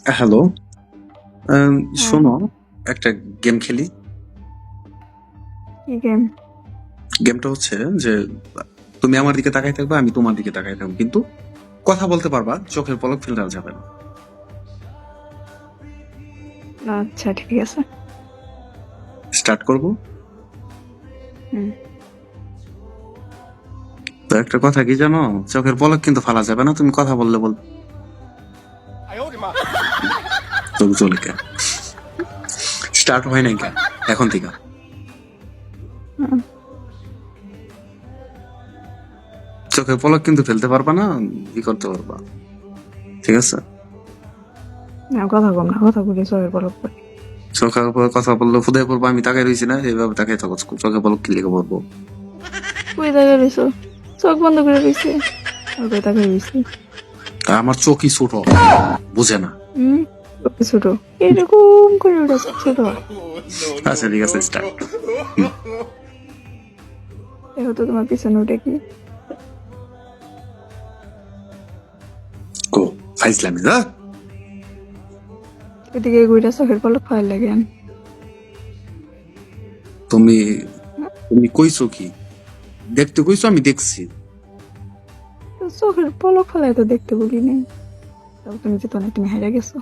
Hello. হ্যাঁ, শোনো, একটা গেম খেলি। কি গেম? গেমটা হচ্ছে যে তুমি আমার দিকে তাকাই থাকবে, আমি তোমার দিকে তাকাই থাকবো, কিন্তু কথা বলতে পারবা, চোখের পলক ফেলা যাবে না। আচ্ছা, ঠিক আছে। স্টার্ট করব। হুম। তো একটা কথা কি জানো, চোখের পলক কিন্তু ফালা যাবে না, তুমি কথা বললে বল। তবু চলে কে স্টার্ট হয় নাই কে এখন থেকে? হুম, চোখের পলক কিন্তু ফেলতে পারবা না, ই করতে পারবা, ঠিক আছে? না, কথা কম না, কথা বলি চোখের পলক পরে। চোখের পলক কথা বললে ফুদাই পড়বো, আমি তাকাই রয়েছি না, এইভাবে তাকাই থাকো, চোখের পলক কি লিখে পড়বো? কই তাকাই রইছো? চোখ বন্ধ করে রইছে। আর কই তাকাই রইছি? আর আমার চোখই ছোট, বুঝে না। হুম, চোখ ছোট। এরকম করে ওটা চোখ ছোট হয়। আচ্ছা ঠিক আছে, স্টার্ট। দেখো তো তোমার পিছনে ওটা কি? গো ফাইজলামি না। এদিকে ঘুরে চোখের পলক ফায়ার লাগে আন। তুমি তুমি কইছো কি? দেখতে কইছো, আমি দেখছি। তো চোখের পলক ফেলায় তো দেখতে বলি নাই। তাও তুমি যেত না, তুমি হারিয়ে গেছো।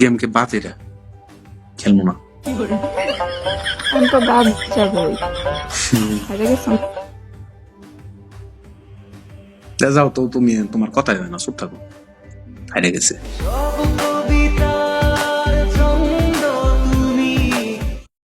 গেমকে বাতিরা খেলবো না। আমি তো বাদ যাবই। হারিয়ে গেছো। যাও তো, তুমি তোমার কথাই হয় না, চুপ থাকো। হারিয়ে গেছে।